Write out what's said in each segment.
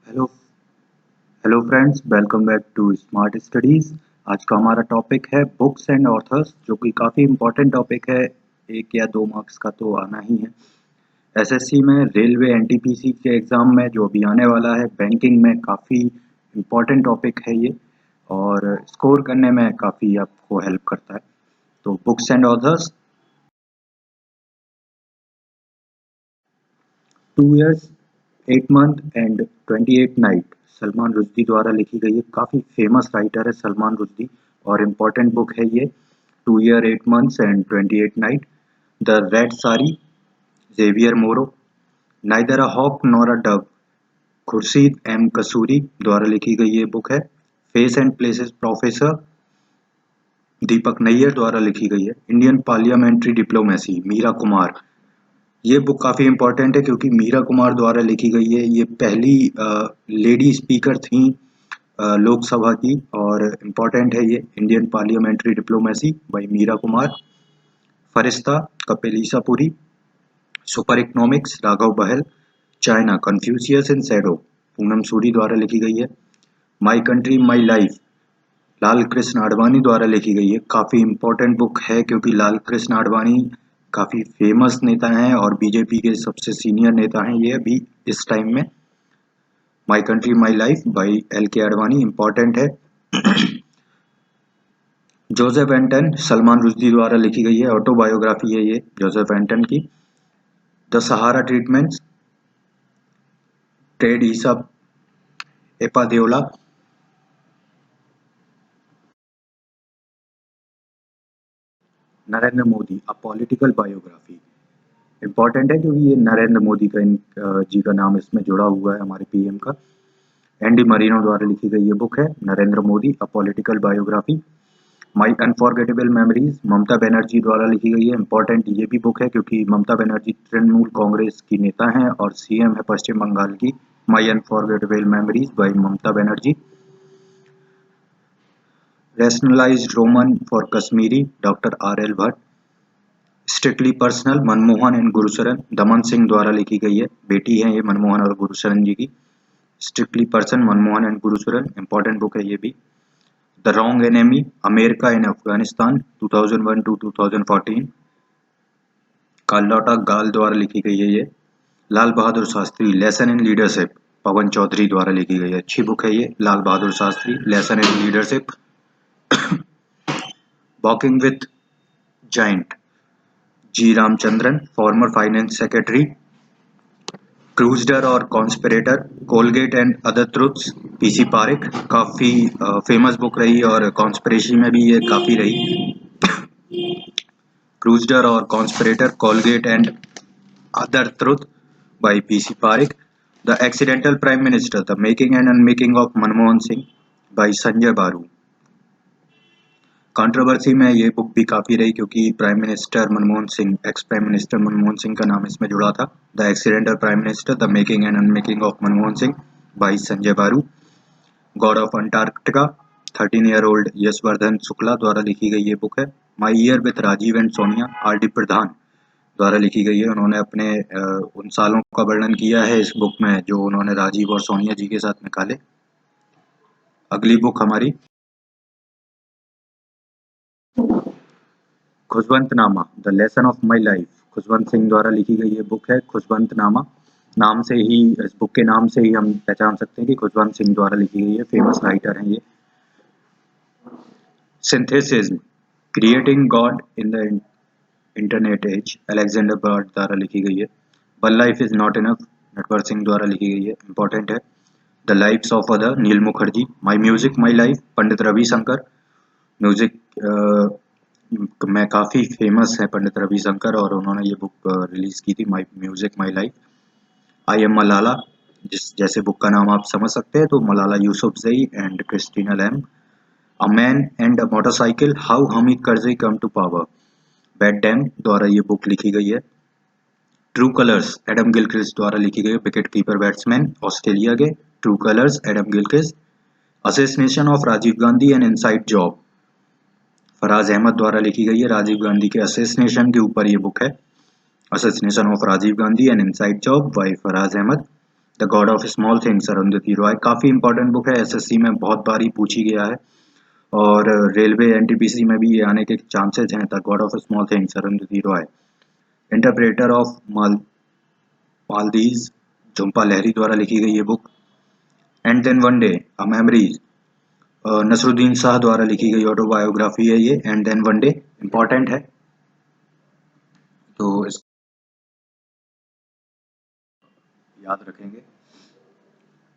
Hello hello friends, welcome back to Smart Studies. आज का हमारा टॉपिक है बुक्स एंड ऑथर्स, जो कि काफ़ी इम्पोर्टेंट टॉपिक है। 1 या 2 मार्क्स का तो आना ही है। एसएससी में, रेलवे, एनटीपीसी के एग्ज़ाम में जो अभी आने वाला है, बैंकिंग में काफ़ी इम्पोर्टेंट टॉपिक है ये, और स्कोर करने में काफ़ी आपको हेल्प करता है। तो books and authors, 2 years 8 month and 28 night, Salman Rushdie द्वारा लिखी गई है। काफ़ी फेमस राइटर है सलमान रुश्दी, और इम्पोर्टेंट बुक है ये। 2 year 8 months and 28 night, the red sari, Javier Moro, neither a hawk nor a dove, Khurshid M Kasuri द्वारा लिखी गई ये बुक है। Face and places professor, Deepak Nayyar द्वारा लिखी गई है। Indian parliamentary diplomacy, Meira Kumar. ये बुक काफ़ी इम्पोर्टेंट है क्योंकि मीरा कुमार द्वारा लिखी गई है। ये पहली लेडी स्पीकर थी लोकसभा की, और इम्पोर्टेंट है ये। Indian parliamentary diplomacy by Meera Kumar. Farishta, Kapil Isapuri. Super economics, Raghav Bahl. China, Confucius in shadow, Poonam Suri द्वारा लिखी गई है। My country my life, Lal Krishna Advani द्वारा लिखी गई है। काफ़ी इम्पोर्टेंट बुक है क्योंकि लाल कृष्ण आडवाणी काफ़ी फेमस नेता हैं और बीजेपी के सबसे सीनियर नेता हैं ये अभी इस टाइम में। माई country my life by LK Advani important है। जोसेफ एंटन, सलमान रुश्दी द्वारा लिखी गई है। ऑटोबायोग्राफी है ये जोसेफ एंटन की। The Sahara treatments, Tade Ipadeola. Narendra Modi, a political biography, important है क्योंकि ये नरेंद्र मोदी का जी का नाम इसमें जुड़ा हुआ है, हमारे PM का। एंडी मरीनो द्वारा लिखी गई ये बुक है, Narendra Modi, a political biography. My unforgettable memories, Mamata Banerjee द्वारा लिखी गई है। इंपॉर्टेंट ये भी बुक है क्योंकि ममता बनर्जी तृणमूल कांग्रेस की नेता हैं और CM है पश्चिम बंगाल की। My unforgettable memories by Mamata Banerjee. Rationalised Roman for Kashmiri, doctor RL Bhat. Strictly personal, Manmohan and Gursharan, Daman Singh द्वारा लिखी गई है। बेटी हैं ये मनमोहन और गुरुशरण जी की। Strictly person, Manmohan and Gursharan, important book है ये भी। The wrong enemy, America in Afghanistan, 2001 to 2014, Carlotta Gall द्वारा लिखी गई है ये। Lal Bahadur Shastri, lesson in leadership, Pavan Choudhary द्वारा लिखी गई है। अच्छी बुक है ये, Lal Bahadur Shastri, lesson in leadership. Walking with giant, G Ramachandran, former finance secretary. Crusader और conspirator, Coalgate and other truths, PC Parakh. काफ़ी फेमस बुक रही और कॉन्स्पिरेसी में भी ये काफ़ी रही। क्रूजडर और conspirator, Coalgate and other truth by PC Parakh. The accidental prime minister, the making and unmaking of Manmohan Singh by Sanjaya Baru. Controversy में ये बुक भी काफ़ी रही क्योंकि prime minister Manmohan Singh, ex prime minister Manmohan Singh का नाम इसमें जुड़ा था। The accidental prime minister, the making and unmaking of Manmohan Singh by Sanjaya Baru. God of Antarctica, 13-year-old Yashvardhan Shukla द्वारा लिखी गई ये बुक है। My year with Rajiv and Sonia, RD Pradhan द्वारा लिखी गई है। उन्होंने अपने उन सालों का वर्णन किया है इस बुक में जो उन्होंने राजीव और सोनिया जी के साथ निकाले। अगली बुक हमारी खुशवंत नामा, the lesson of my life, Khushwant Singh द्वारा लिखी गई ये बुक है। खुशवंत नामा, नाम से ही, इस बुक के नाम से ही हम पहचान सकते हैं कि खुशवंत सिंह द्वारा लिखी गई है। फेमस राइटर हैं ये। Synthesism, creating god in the internet age, Alexander Bird द्वारा लिखी गई है। One life is not enough, Natwar Singh द्वारा लिखी गई है। इंपॉर्टेंट है। The lives of other, Neel Mukherjee. My music my life, Pandit Ravishankar. Music में काफ़ी फेमस है पंडित रविशंकर, और उन्होंने ये बुक रिलीज की थी, my music my life. I am Malala, जैसे बुक का नाम आप समझ सकते हैं, तो Malala Yousafzai and Christina Lamb. A man and a motorcycle, how Hamid Karzai come to power, Bette Dam द्वारा ये बुक लिखी गई है। ट्रू कलर्स, एडम गिलक्रिस्ट द्वारा लिखी गई है। विकेट कीपर बैट्समैन ऑस्ट्रेलिया के। True colours, Adam Gilchrist. Assassination of Rajiv Gandhi and inside job, Faraz Ahmed द्वारा लिखी गई है। राजीव गांधी के असेसिनेशन के ऊपर ये बुक है। Assassination of Rajiv Gandhi and inside job by Faraz Ahmed. The god of small things Arundhati Roy, काफ़ी इंपॉर्टेंट बुक है, एसएससी में बहुत बारी पूछी गया है और रेलवे एनटीपीसी में भी ये आने के चांसेस हैं। The god of small things Arundhati Roy. Interpreter of maladies Jhumpa Lahiri द्वारा लिखी गई ये book. And then one day a memories Naseeruddin Shah द्वारा लिखी गई ऑटोबायोग्राफी है ये। And then one day important है, तो इस याद रखेंगे।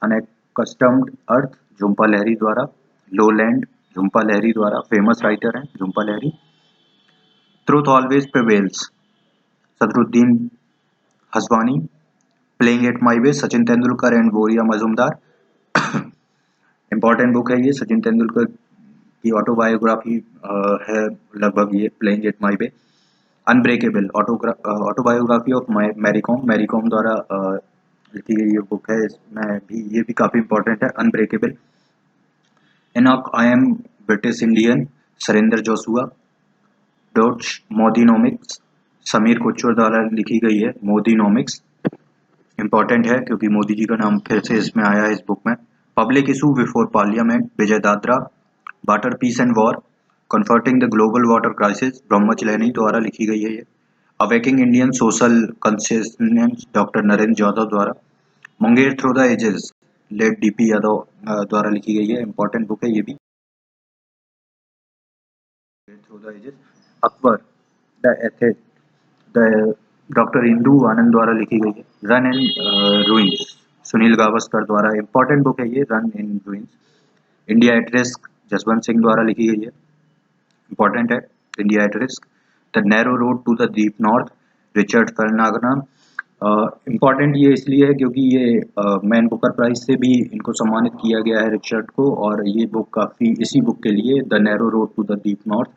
अनएकस्टम्ड अर्थ झुम्पा लहरी द्वारा। लोलैंड झुम्पा लहरी द्वारा, फेमस राइटर हैं Jhumpa Lahiri. Truth always prevails Sadruddin Hashwani. Playing at my way Sachin Tendulkar and Boria Majumdar. Important book है ये, सचिन तेंदुलकर की ऑटोबायोग्राफी है लगभग ये, playing at my way. Unbreakable autobiography of Mary Kom, Mary Kom द्वारा लिखी गई ये बुक है। इसमें भी ये भी काफ़ी इंपॉर्टेंट है। Unbreakable. Enoch I am British Indian Surendra Joshua. डॉच मोदीनोमिक्स समीर कुच्चर द्वारा लिखी गई है। मोदीनोमिक्स इंपॉर्टेंट है क्योंकि मोदी जी का नाम फिर से इसमें आया है इस बुक में। Public issue before parliament Vijay Dadra. Water peace and war confronting the global water crisis Brahma Chellaney द्वारा लिखी गई है ये। Awakening Indian social consciousness doctor Narendra Yadav द्वारा। Munger through the ages late DP Yadav द्वारा लिखी गई है। इंपॉर्टेंट बुक है ये भी। Through the ages. Akbar the एथेट द डॉक्टर इंदू आनंद द्वारा लिखी गई है। Run in ruins Sunil Gavaskar द्वारा, इंपॉर्टेंट बुक है ये, run in ruins. India at risk Jaswant Singh द्वारा लिखी गई है। इंपॉर्टेंट है India at risk. The narrow road to the deep north Richard Flanagan. Important ये इसलिए है क्योंकि ये मैन बुकर प्राइज से भी इनको सम्मानित किया गया है रिचर्ड को, और ये बुक काफ़ी इसी बुक के लिए, the narrow road to the deep north,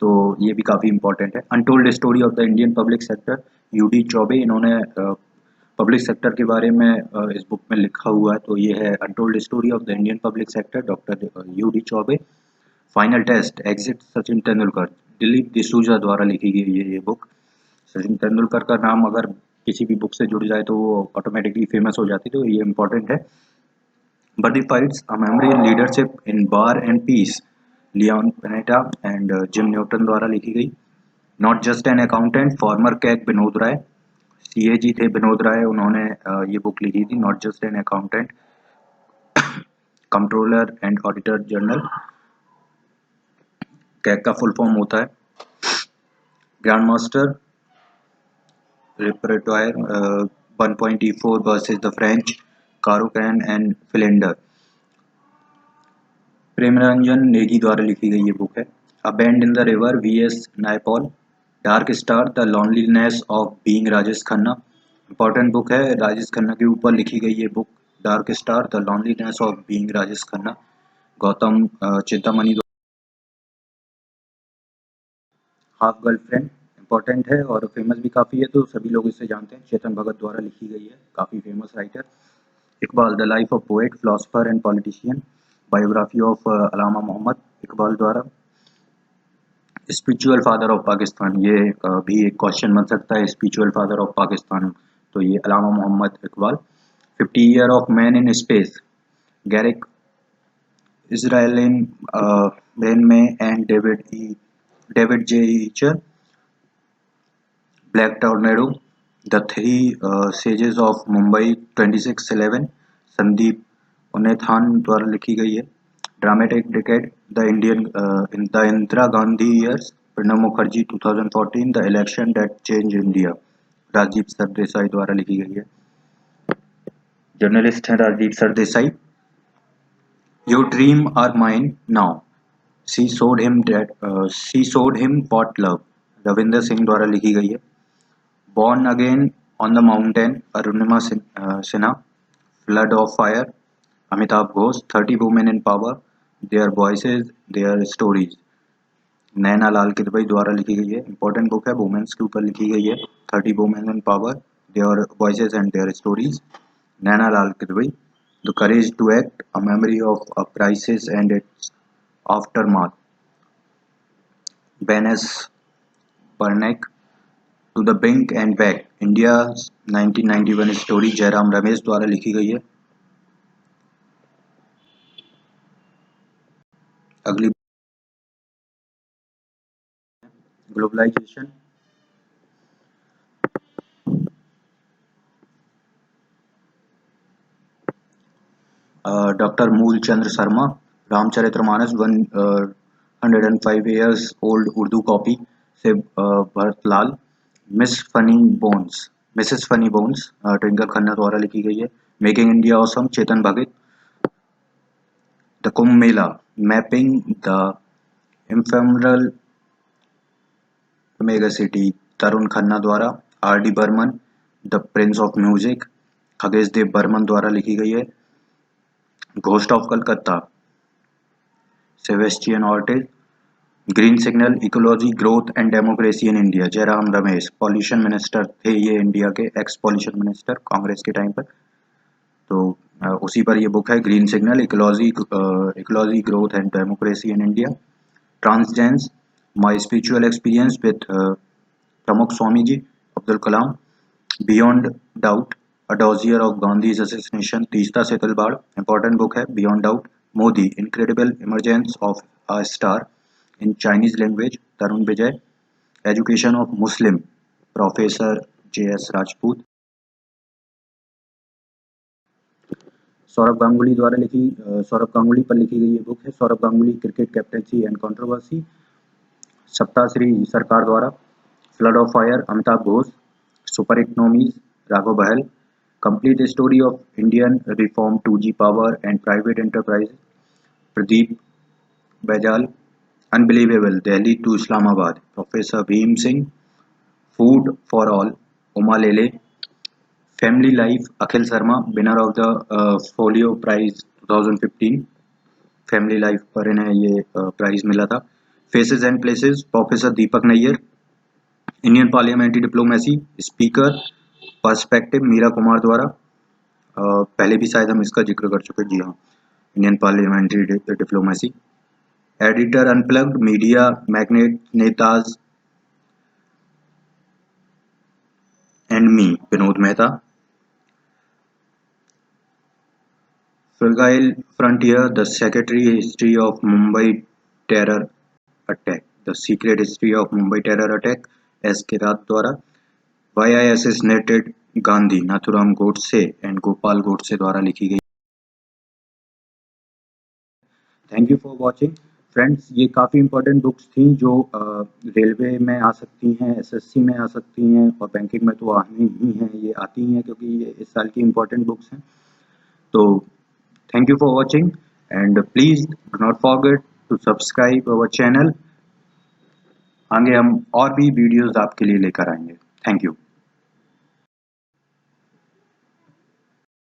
तो ये भी काफ़ी इंपॉर्टेंट है। Untold story of the Indian public sector UD Choubey, इन्होंने पब्लिक सेक्टर के बारे में इस बुक में लिखा हुआ है, तो ये है untold story of the Indian public sector, doctor UD Choubey. Final test exit Sachin Tendulkar Dilip D'Souza द्वारा लिखी गई है ये बुक। सचिन तेंदुलकर का नाम अगर किसी भी बुक से जुड़ जाए तो वो ऑटोमेटिकली फेमस हो जाती है, तो ये इंपॉर्टेंट है। Worthy fights a memory in leadership in war and peace Leon Panetta and Jim Newton द्वारा लिखी गई। Not just an accountant former CAG Vinod Rai, CAG थे विनोद राय, उन्होंने ये बुक लिखी थी, not just an accountant. Controller and auditor general, CAG का full form होता है grand master repertoire 1.E4 versus the French Caro-Can and Philander। Premranjan Negi द्वारा लिखी गई ये बुक है। A bend in the river VS Naipaul. Dark star the loneliness of being Rajesh Khanna, important book है, राजेश खन्ना के ऊपर लिखी गई ये book, dark star the loneliness of being Rajesh Khanna. Gautam Chintamani. Half girlfriend important है और फेमस भी काफ़ी है, तो सभी लोग इसे जानते हैं, चेतन भगत द्वारा लिखी गई है, काफ़ी famous writer. Iqbal the life of poet philosopher and politician, biography of Allama Mohammad Iqbal द्वारा। स्पिरिचुअल फादर ऑफ पाकिस्तान, ये भी एक क्वेश्चन बन सकता है, स्पिरिचुअल फादर ऑफ पाकिस्तान, तो ये Allama Mohammad Iqbal. 50 year of man in space Garik Israelian Brian May and David J Eicher. Black tornado the three sieges of Mumbai 2611 Sandeep Unnithan द्वारा लिखी गई है। Dramatic decade the Indian in the Indira Gandhi years Pranab Mukherjee 2014 the election that change India Rajiv Sardesai द्वारा लिखी गई है। Journalist हैं Rajiv Sardesai. Your dream are mine now she showed him what love Ravinder Singh द्वारा लिखी गई है। Born again on the mountain Arunima Sinha. Flood of fire Amitav Ghosh. 30 women in power their voices their stories Naina Lal Kidwai द्वारा लिखी गई है। इंपॉर्टेंट बुक है, वुमेन्स के ऊपर लिखी गई है। 30 women in power their voices and their stories Naina Lal Kidwai. The courage to act a memory of a crisis and its aftermath Ben Bernanke. To the brink and back India 1991 story Jairam Ramesh द्वारा लिखी गई है। Ugly globalisation, doctor Moolchandra Sharma. Ramcharitmanas 105 years old Urdu copy से Bharatlal. Mrs funny bones Twinkle Khanna द्वारा लिखी गई है। Making India awesome Chetan Bhagat. The Kumbh Mela mapping the ephemeral mega city Tarun Khanna द्वारा। R D Burman the prince of music Khagesh Dev Burman द्वारा लिखी गई है। Ghost of Calcutta Sebastian Ortiz. Green signal ecology growth and democracy in India Jairam Ramesh. Pollution minister थे ये इंडिया के, x pollution minister Congress के time पर। तो उसी पर ये बुक है, green signal ecology growth and democracy in India. Transcendence my spiritual experience with Pramukh Swami ji Abdul Kalam. Beyond doubt a dossier of Gandhi's assassination Teesta Setalvad important book है। Beyond doubt Modi incredible emergence of a star in Chinese language Tarun Vijay. Education of Muslim professor JS Rajput. Sourav Ganguly पर लिखी गई ये book है। Sourav Ganguly cricket captaincy and controversy Saptarshi Sarkar द्वारा। Flood of fire Amitav Ghosh. Super economies Raghav Bahl. Complete story of Indian reform 2G power and private enterprise Pradeep Baijal. Unbelievable Delhi to Islamabad professor Bhim Singh. Food for all Uma Lele. Family life Akhil Sharma winner of the Folio prize 2015। Family life पर इन्हें ये prize मिला था। Faces and places professor Deepak Nayyar. Indian parliamentary diplomacy speaker perspective Meira Kumar द्वारा। पहले भी शायद हम इसका जिक्र कर चुके, जी हाँ, Indian parliamentary diplomacy. Editor unplugged media magnet netas and me Vinod Mehta. Fragile frontier the secretary history of Mumbai terror attack the secret history of Mumbai terror attack SK Rath द्वारा। Why I assassinated Gandhi Nathuram Godse and Gopal Godse द्वारा लिखी गई। Thank you for watching friends. ये काफ़ी important books थी जो railway में आ सकती हैं, SSC में आ सकती हैं और बैंकिंग में तो आनी ही हैं, ये आती हैं क्योंकि ये इस साल की इंपॉर्टेंट बुक्स हैं। तो thank you for watching and please do not forget to subscribe our channel. आगे हम और भी वीडियोस आपके लिए लेकर आएंगे। Thank you.